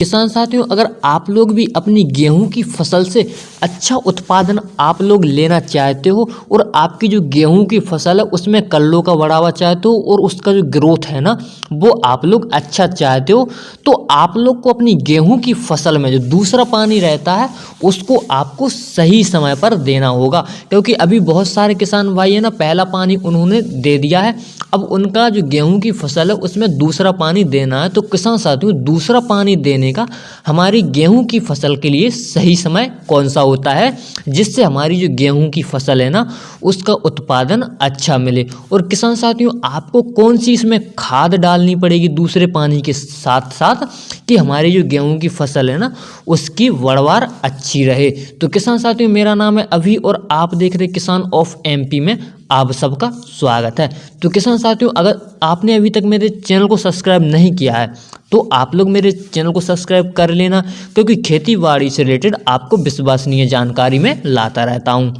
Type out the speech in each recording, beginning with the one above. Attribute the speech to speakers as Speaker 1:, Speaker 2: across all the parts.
Speaker 1: किसान साथियों, अगर आप लोग भी अपनी गेहूं की फसल से अच्छा उत्पादन आप लोग लेना चाहते हो और आपकी जो गेहूं की फसल है उसमें कल्लों का बढ़ावा चाहते हो और उसका जो ग्रोथ है ना वो आप लोग अच्छा चाहते हो, तो आप लोग को अपनी गेहूं की फसल में जो दूसरा पानी रहता है उसको आपको सही समय पर देना होगा। क्योंकि अभी बहुत सारे किसान भाई है ना, पहला पानी उन्होंने दे दिया है, अब उनका जो गेहूं की फसल है उसमें दूसरा पानी देना है। तो किसान साथियों, दूसरा पानी देने का हमारी गेहूं की फसल के लिए सही समय कौन सा होता है, जिससे हमारी जो गेहूं की फसल है ना उसका उत्पादन अच्छा मिले। और किसान साथियों, आपको कौन सी इसमें खाद डालनी पड़ेगी दूसरे पानी के साथ साथ कि हमारी जो गेहूं की फसल है ना उसकी पैदावार अच्छी रहे। तो किसान साथियों, मेरा नाम है अभी और आप देख रहे किसान ऑफ एमपी में आप सबका स्वागत है। तो किसान साथियों, अगर आपने अभी तक मेरे चैनल को सब्सक्राइब नहीं किया है तो आप लोग मेरे चैनल को सब्सक्राइब कर लेना, क्योंकि खेती बाड़ी से रिलेटेड आपको विश्वसनीय जानकारी में लाता रहता हूं।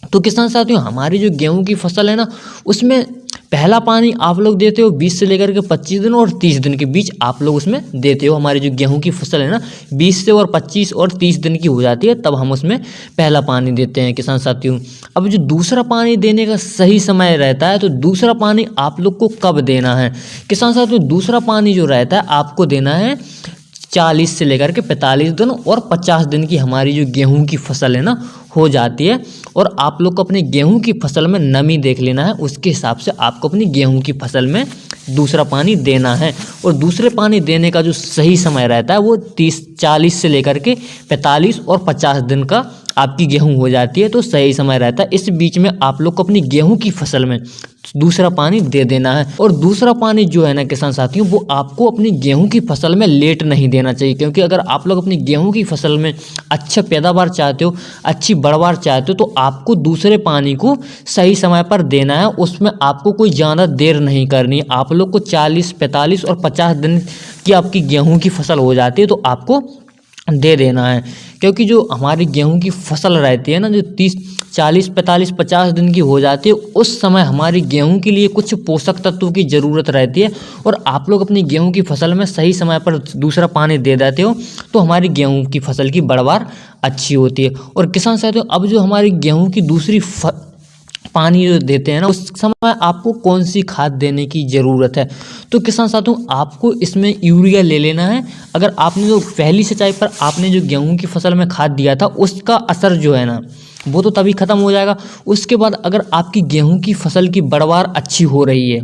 Speaker 1: तो किसान साथियों, हमारी जो गेहूं की फसल है ना उसमें पहला पानी आप लोग देते हो 20 से लेकर के 25 दिन और 30 दिन के बीच आप लोग उसमें देते हो। हमारी जो गेहूं की फसल है ना 20 से और 25 और 30 दिन की हो जाती है तब हम उसमें पहला पानी देते हैं किसान साथियों। अब जो दूसरा पानी देने का सही समय रहता है, तो दूसरा पानी आप लोग को कब देना है किसान साथियों? दूसरा पानी जो रहता है आपको देना है 40 से लेकर के 45 दिन और 50 दिन की हमारी जो गेहूं की फसल है ना हो जाती है। और आप लोग को अपनी गेहूं की फसल में नमी देख लेना है, उसके हिसाब से आपको अपनी गेहूं की फसल में दूसरा पानी देना है। और दूसरे पानी देने का जो सही समय रहता है वो 40 से लेकर के 45 और 50 दिन का आपकी गेहूं हो जाती है, तो सही समय रहता है। इस बीच में आप लोग को अपनी गेहूं की फसल में दूसरा पानी दे देना है। और दूसरा पानी जो है ना किसान साथियों, वो आपको अपनी गेहूं की फसल में लेट नहीं देना चाहिए, क्योंकि अगर आप लोग अपनी गेहूं की फसल में अच्छा पैदावार चाहते हो, अच्छी बढ़वार चाहते हो, तो आपको दूसरे पानी को सही समय पर देना है। उसमें आपको कोई ज़्यादा देर नहीं करनी है। आप लोग को 40, 45 और 50 दिन की आपकी गेहूं की फसल हो जाती है तो आपको दे देना है। क्योंकि जो हमारी गेहूं की फसल रहती है ना, जो 30, 40, 45, 50 दिन की हो जाती है, उस समय हमारी गेहूं के लिए कुछ पोषक तत्वों की ज़रूरत रहती है। और आप लोग अपनी गेहूं की फसल में सही समय पर दूसरा पानी दे देते हो तो हमारी गेहूं की फसल की पैदावार अच्छी होती है। और किसान साथियों, अब जो हमारी गेहूं की दूसरी पानी जो देते हैं ना उस समय आपको कौन सी खाद देने की ज़रूरत है? तो किसान साथियों, आपको इसमें यूरिया ले लेना है। अगर आपने जो पहली सिंचाई पर आपने जो गेहूं की फसल में खाद दिया था उसका असर जो है ना वो तो तभी ख़त्म हो जाएगा। उसके बाद अगर आपकी गेहूं की फसल की पैदावार अच्छी हो रही है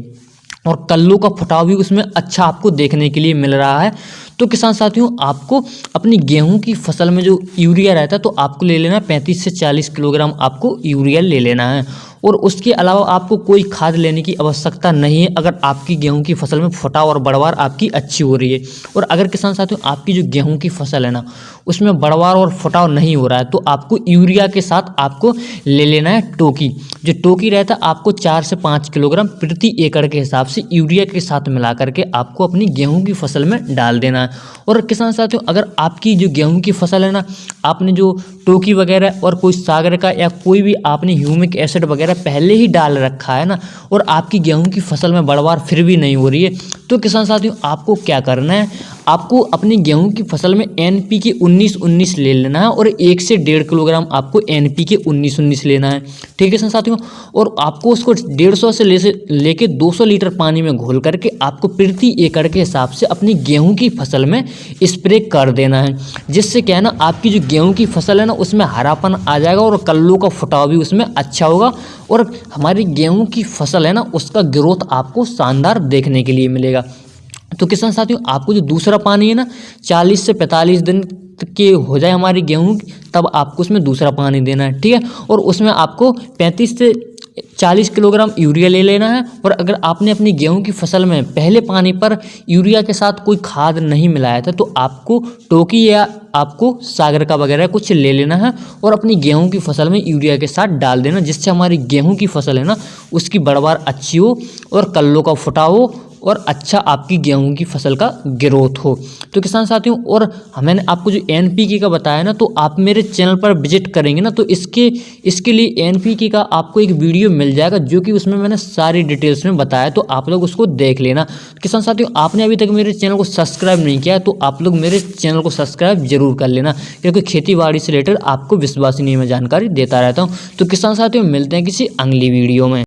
Speaker 1: और कल्लों का फुटाव भी उसमें अच्छा आपको देखने के लिए मिल रहा है, तो किसान साथियों आपको अपनी गेहूं की फसल में जो यूरिया रहता है तो आपको ले लेना 35 से 40 किलोग्राम आपको यूरिया ले लेना है। और उसके अलावा आपको कोई खाद लेने की आवश्यकता नहीं है अगर आपकी गेहूं की फसल में फुटाव और बढ़वार आपकी अच्छी हो रही है। और अगर किसान साथियों आपकी जो गेहूं की फसल है ना उसमें बढ़वार और फुटाव नहीं हो रहा है, तो आपको यूरिया के साथ आपको ले लेना है टोकी। जो टोकी रहता है आपको 4 से 5 किलोग्राम प्रति एकड़ के हिसाब से यूरिया के साथ मिला करके आपको अपनी गेहूं की फसल में डाल देना है। और किसान साथियों, अगर आपकी जो गेहूं की फसल है ना आपने जो टोकी वगैरह और कोई सागर का या कोई भी आपने ह्यूमिक एसिड वगैरह पहले ही डाल रखा है ना और आपकी गेहूं की फसल में बढ़वार फिर भी नहीं हो रही है, तो किसान साथियों आपको क्या करना है, आपको अपनी गेहूं की फसल में NPK 19-19 ले लेना है और 1 से 1.5 किलोग्राम आपको NPK 19-19 लेना है। ठीक है किसान साथियों, और आपको उसको 150 से लेके 200 लीटर पानी में घोल करके आपको प्रति एकड़ के हिसाब से अपनी गेहूं की फसल में स्प्रे कर देना है। जिससे क्या है ना आपकी जो गेहूं की फसल है ना उसमें हरापन आ जाएगा और कल्लों का फुटाव भी उसमें अच्छा होगा और हमारी गेहूं की फसल है ना उसका ग्रोथ आपको शानदार देखने के लिए मिलेगा। तो किसान साथियों, आपको जो दूसरा पानी है ना 40 से 45 दिन के हो जाए हमारी गेहूं, तब आपको उसमें दूसरा पानी देना है। ठीक है, और उसमें आपको 35 से 40 किलोग्राम यूरिया ले लेना है। और अगर आपने अपनी गेहूं की फसल में पहले पानी पर यूरिया के साथ कोई खाद नहीं मिलाया था तो आपको टोकी या आपको सागर का वगैरह कुछ ले लेना है और अपनी गेहूं की फसल में यूरिया के साथ डाल देना, जिससे हमारी गेहूं की फसल है ना उसकी पैदावार अच्छी हो और कल्लों का फुटाव हो और अच्छा आपकी गेहूं की फसल का ग्रोथ हो। तो किसान साथियों, और मैंने आपको जो NPK का बताया ना, तो आप मेरे चैनल पर विजिट करेंगे ना तो इसके लिए NPK का आपको एक वीडियो मिल जाएगा, जो कि उसमें मैंने सारी डिटेल्स में बताया, तो आप लोग उसको देख लेना। किसान साथियों, आपने अभी तक मेरे चैनल को सब्सक्राइब नहीं किया तो आप लोग मेरे चैनल को सब्सक्राइब जरूर कर लेना, क्योंकि खेती बाड़ी से रिलेटेड आपको विश्वसनीय में जानकारी देता रहता हूँ। तो किसान साथियों, मिलते हैं किसी अगली वीडियो में।